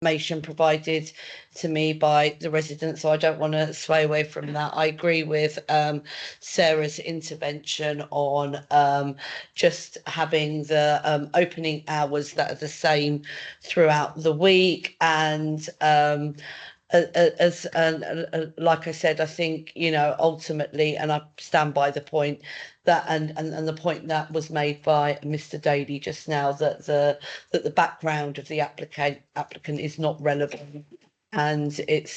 information provided to me by the residents, so I don't want to sway away from that. I agree with Sarah's intervention on just having the opening hours that are the same throughout the week, and as like I said, I think, you know, ultimately, and I stand by the point that and the point that was made by Mr. Daly just now, that the background of the applicant is not relevant, and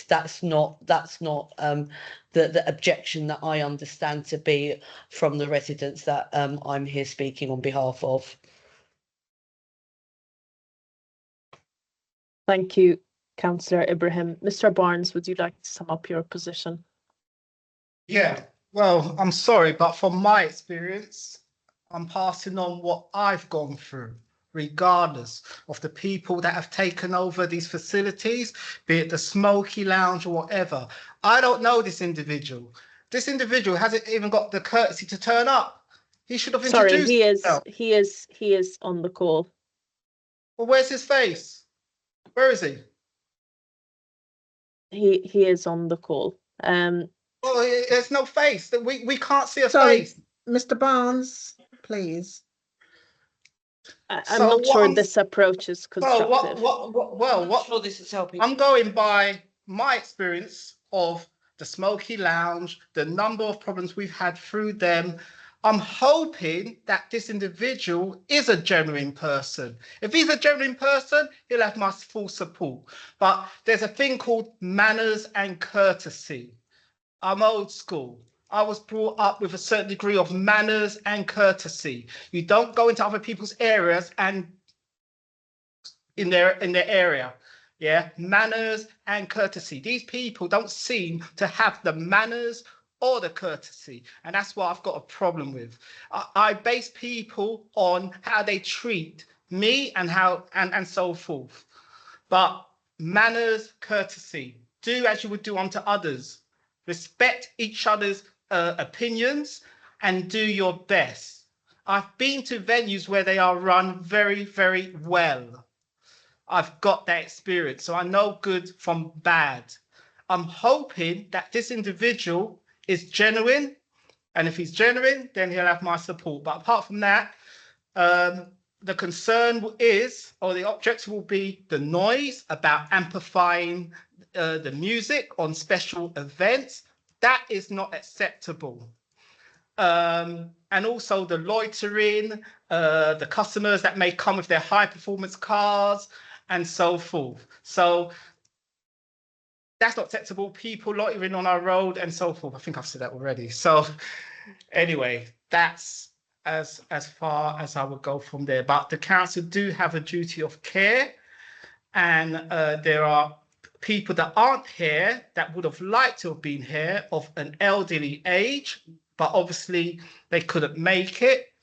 that's not the objection that I understand to be from the residents that I'm here speaking on behalf of. Thank you, Councillor Ibrahim. Mr. Barnes, would you like to sum up your position? Yeah, well, I'm sorry, but from my experience, I'm passing on what I've gone through, regardless of the people that have taken over these facilities, be it the Smoky Lounge or whatever. I don't know this individual. This individual hasn't even got the courtesy to turn up. He should have introduced himself. He is on the call. Well, where's his face? Where is he? He is on the call. Well, there's no face. We can't see a Sorry, face. Mr. Barnes, please. I'm So not what sure I'm- this approach is constructive. Well, Sure, this is helping. I'm going by my experience of the Smoky Lounge, the number of problems we've had through them. I'm hoping that this individual is a genuine person. If he's a genuine person, he'll have my full support. But there's a thing called manners and courtesy. I'm old school. I was brought up with a certain degree of manners and courtesy. You don't go into other people's areas and in their area. Yeah, manners and courtesy. These people don't seem to have the manners or the courtesy, and that's what I've got a problem with. I base people on how they treat me and how and so forth. But manners, courtesy, do as you would do unto others. Respect each other's opinions and do your best. I've been to venues where they are run very, very well. I've got that experience, so I know good from bad. I'm hoping that this individual is genuine, and if he's genuine, then he'll have my support. But apart from that, the concern is, or the objective will be, the noise about amplifying the music on special events. That is not acceptable. And also the loitering, the customers that may come with their high performance cars and so forth. So that's not acceptable. People loitering on our road and so forth. I think I've said that already. So anyway, that's as far as I would go from there. But the council do have a duty of care, and there are people that aren't here that would have liked to have been here of an elderly age, but obviously they couldn't make it.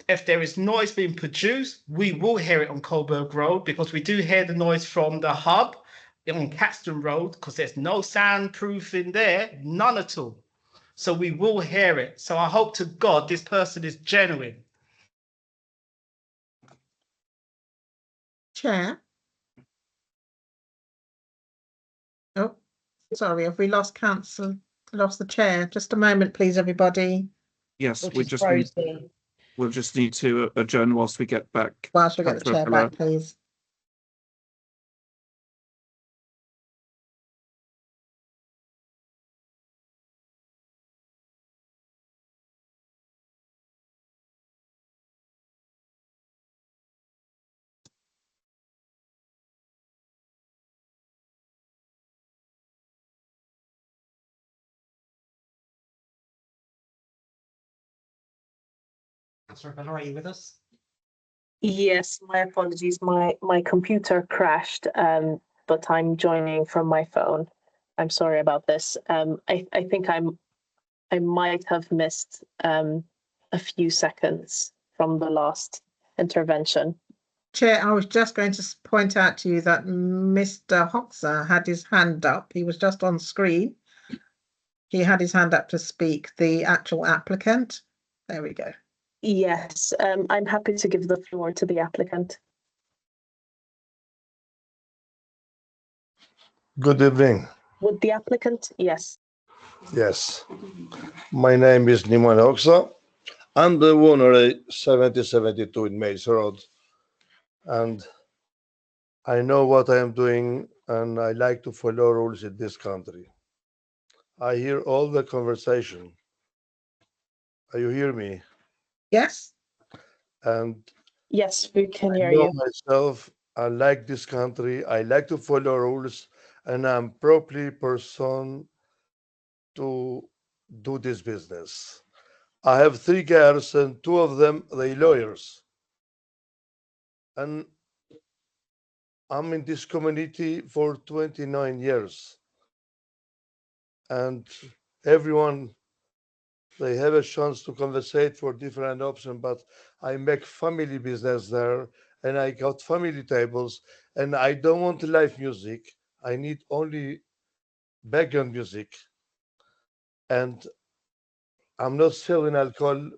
If there is noise being produced, we will hear it on Coburg Road, because we do hear the noise from the hub on Caxton Road, because there's no soundproofing there, none at all. So we will hear it. So I hope to God this person is genuine. Chair. Oh, sorry, have we lost council? Lost the chair? Just a moment, please, everybody. Yes, Which we is just need, frozen. we'll just need to adjourn whilst we get back. Whilst we get the chair Councillor back, please. Councillor Miller, are you with us? Yes, my apologies. My computer crashed, but I'm joining from my phone. I'm sorry about this. I think I might have missed a few seconds from the last intervention. Chair, I was just going to point out to you that Mr. Hoxha had his hand up. He was just on screen. He had his hand up to speak, the actual applicant. There we go. Yes, I'm happy to give the floor to the applicant. Good evening. Would the applicant? Yes. Yes, my name is Nimon Oksa. I'm the owner of 7072 in Maze Road, and I know what I am doing, and I like to follow rules in this country. I hear all the conversation. You hear me? Yes, And Yes, we can I hear know you. myself. I like this country. I like to follow rules, and I'm properly person to do this business. I have 3 girls, and 2 of them they lawyers, and I'm in this community for 29 years, and everyone they have a chance to conversate for different options. But I make family business there, and I got family tables, and I don't want live music. I need only background music, and I'm not selling alcohol.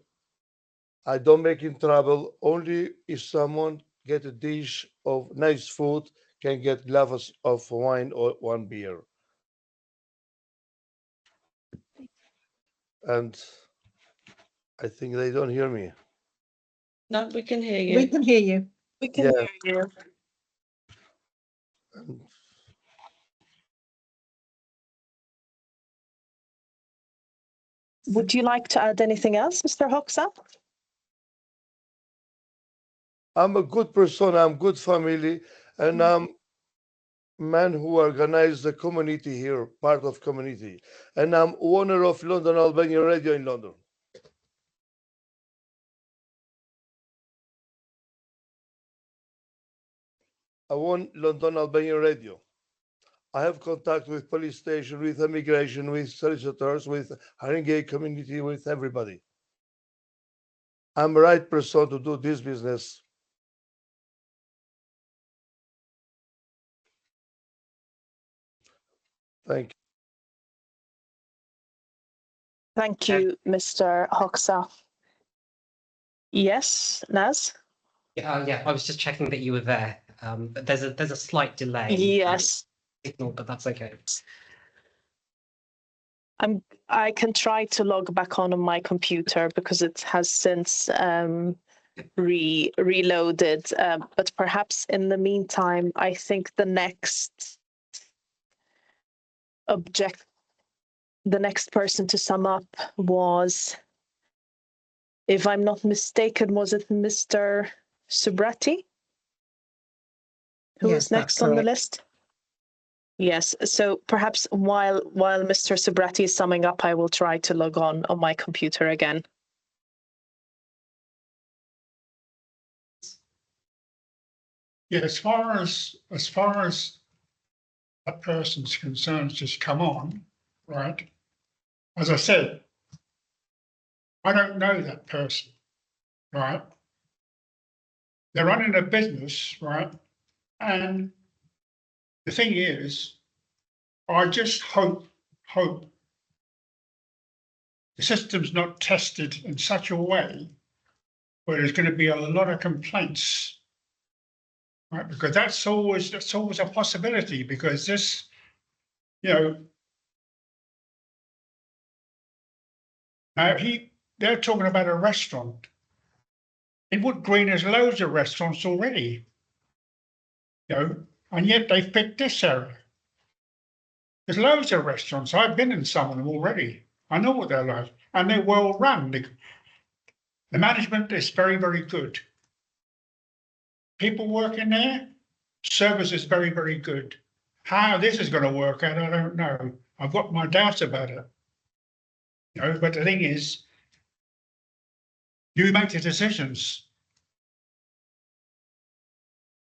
I don't make in trouble. Only if someone get a dish of nice food can get glasses of wine or one beer. And I think they don't hear me. No, we can hear we you. can hear you. We can Yeah. hear you. And Would you like to add anything else, Mr. Hoxha? I'm a good person. I'm good family, and I'm man who organize the community here, part of community. And I'm owner of London Albania Radio in London. I own London Albania Radio. I have contact with police station, with immigration, with solicitors, with Haringey community, with everybody. I'm the right person to do this business. Thank you. Thank you, Mr. Hoxha. Yes, Naz? Yeah, I was just checking that you were there. But there's a slight delay. Yes. Signal, but that's okay. I can try to log back on my computer because it has since reloaded. But perhaps in the meantime, I think the next person to sum up was, if I'm not mistaken, was it Mr. Subrati? Who Yes, was next that's on the correct. list? Yes, so perhaps while Mr. Subrati is summing up, I will try to log on my computer again. Yeah, as far as that person's concerned, just come on, right? As I said, I don't know that person, right? They're running a business, right? And the thing is, I just hope the system's not tested in such a way where there's going to be a lot of complaints, right? Because that's always a possibility, because this, now they're talking about a restaurant. In Wood Green, there's loads of restaurants already, and yet they've picked this area. There's loads of restaurants. I've been in some of them already. I know what they're like, and they're well run. The management is very, very good. People working there, service is very, very good. How this is going to work out, I don't know. I've got my doubts about it. But the thing is, you make the decisions.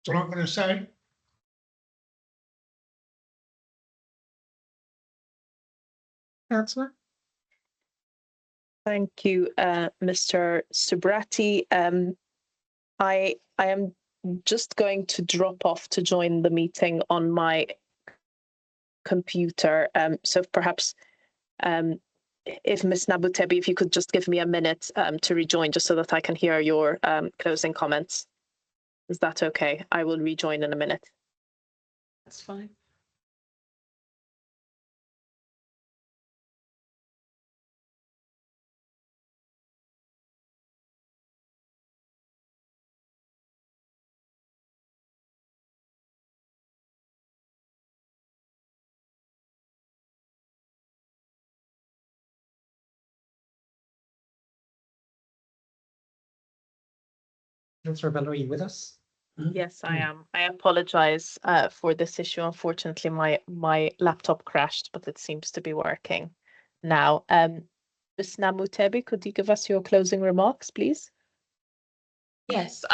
That's what I'm going to say. Councillor? Thank you, Mr. Subrati. I am just going to drop off to join the meeting on my computer. So perhaps if Ms. Nabutebi, if you could just give me a minute to rejoin, just so that I can hear your closing comments. Is that okay? I will rejoin in a minute. That's fine. Councillor Bell, are you with us? Yes, I am. I apologize for this issue. Unfortunately, my laptop crashed, but it seems to be working now. Ms. Namutebi, could you give us your closing remarks, please? Yes,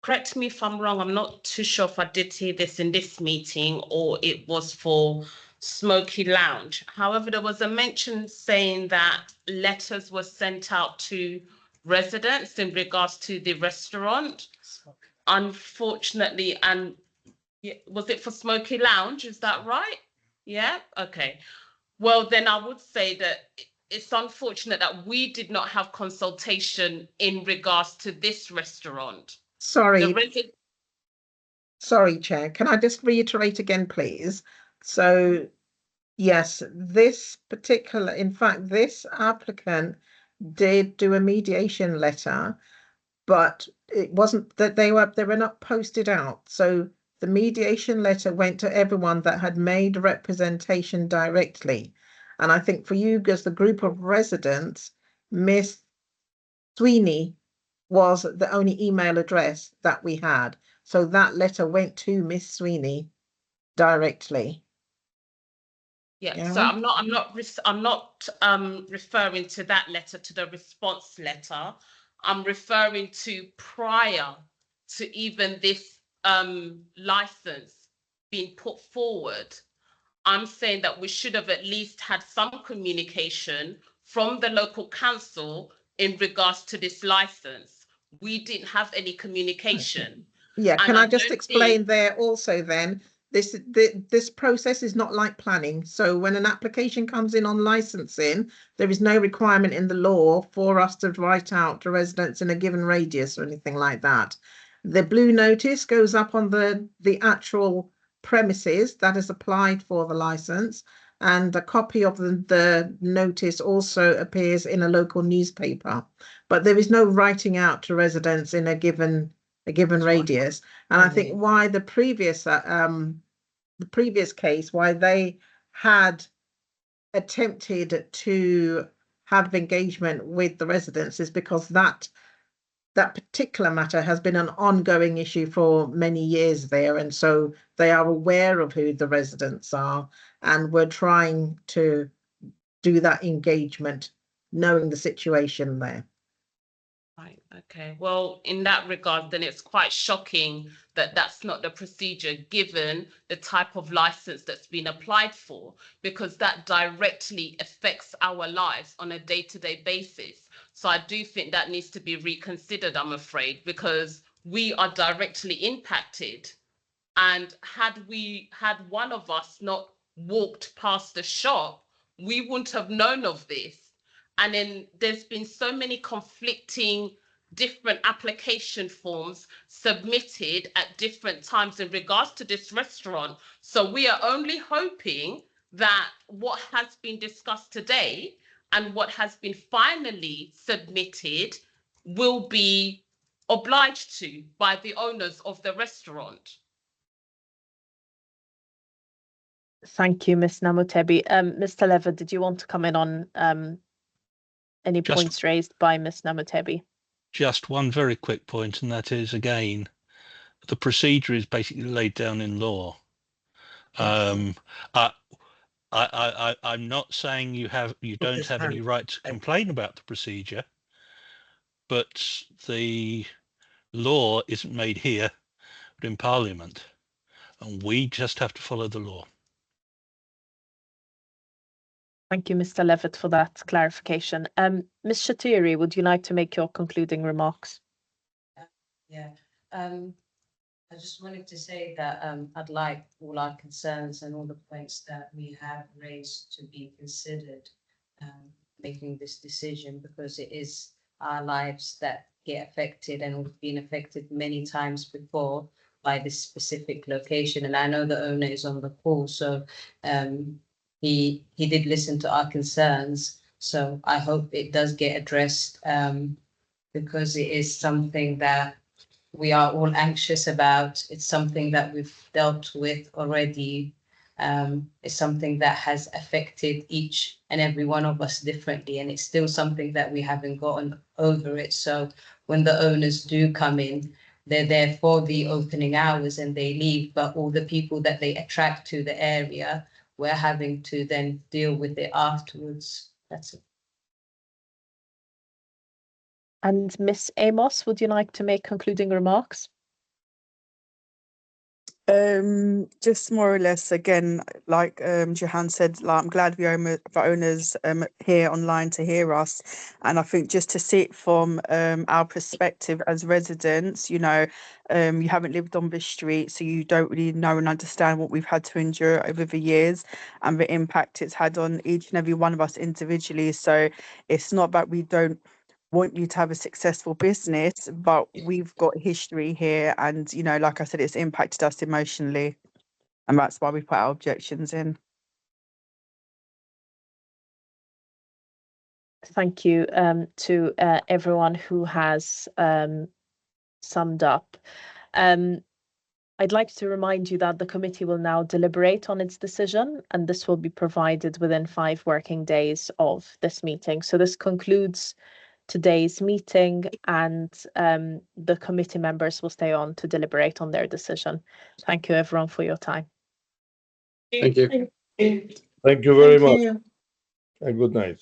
correct me if I'm wrong, I'm not too sure if I did hear this in this meeting or it was for Smoky Lounge. However, there was a mention saying that letters were sent out to residents in regards to the restaurant. Unfortunately, and was it for Smoky Lounge? Is that right? Yeah, okay. Well, then I would say that it's unfortunate that we did not have consultation in regards to this restaurant. Sorry, The sorry, Chair. Can I just reiterate again, please? So, yes, this particular, in fact, this applicant did do a mediation letter, but it wasn't that they were not posted out. So the mediation letter went to everyone that had made representation directly. And I think for you, as the group of residents, Miss Sweeney was the only email address that we had. So that letter went to Miss Sweeney directly. Yeah, so I'm not referring to that letter, to the response letter. I'm referring to prior to even this license being put forward. I'm saying that we should have at least had some communication from the local council in regards to this license. We didn't have any communication. Yeah, can And I just don't explain think- there also then? This process is not like planning. So when an application comes in on licensing, there is no requirement in the law for us to write out to residents in a given radius or anything like that. The blue notice goes up on the actual premises that is applied for the license, and a copy of the notice also appears in a local newspaper. But there is no writing out to residents in a given radius. And I think why the previous case, why they had attempted to have engagement with the residents is because that particular matter has been an ongoing issue for many years there. And so they are aware of who the residents are, and we're trying to do that engagement, knowing the situation there. Right, okay. Well, in that regard, then it's quite shocking that that's not the procedure given the type of license that's been applied for, because that directly affects our lives on a day-to-day basis. So I do think that needs to be reconsidered, I'm afraid, because we are directly impacted. And had one of us not walked past the shop, we wouldn't have known of this. And then there's been so many conflicting different application forms submitted at different times in regards to this restaurant. So we are only hoping that what has been discussed today and what has been finally submitted will be obliged to by the owners of the restaurant. Thank you, Ms. Namutebi. Mr. Levitt, did you want to come in on any points raised by Ms. Namutebi? Just one very quick point, and that is, again, the procedure is basically laid down in law. I'm not saying you don't have any right to complain about the procedure, but the law isn't made here, but in Parliament, and we just have to follow the law. Thank you, Mr. Levitt, for that clarification. Ms. Shatiri, would you like to make your concluding remarks? Yeah, I just wanted to say that I'd like all our concerns and all the points that we have raised to be considered making this decision, because it is our lives that get affected, and we've been affected many times before by this specific location. And I know the owner is on the call, so he did listen to our concerns. So I hope it does get addressed, because it is something that we are all anxious about. It's something that we've dealt with already. It's something that has affected each and every one of us differently, and it's still something that we haven't gotten over it. So when the owners do come in, they're there for the opening hours and they leave, but all the people that they attract to the area, we're having to then deal with it afterwards. That's it. And Miss Amos, would you like to make concluding remarks? Just more or less, again, like Johan said, like, I'm glad the owners here online to hear us, and I think just to see it from our perspective as residents, you know, you haven't lived on this street, so you don't really know and understand what we've had to endure over the years and the impact it's had on each and every one of us individually. So it's not that we don't want you to have a successful business, but we've got history here, and you know, like I said, it's impacted us emotionally, and that's why we put our objections in. Thank you to everyone who has summed up. I'd like to remind you that the committee will now deliberate on its decision, and this will be provided within 5 working days of this meeting. So this concludes today's meeting, and the committee members will stay on to deliberate on their decision. Thank you everyone for your time. Thank you. Thank you very much. And good night.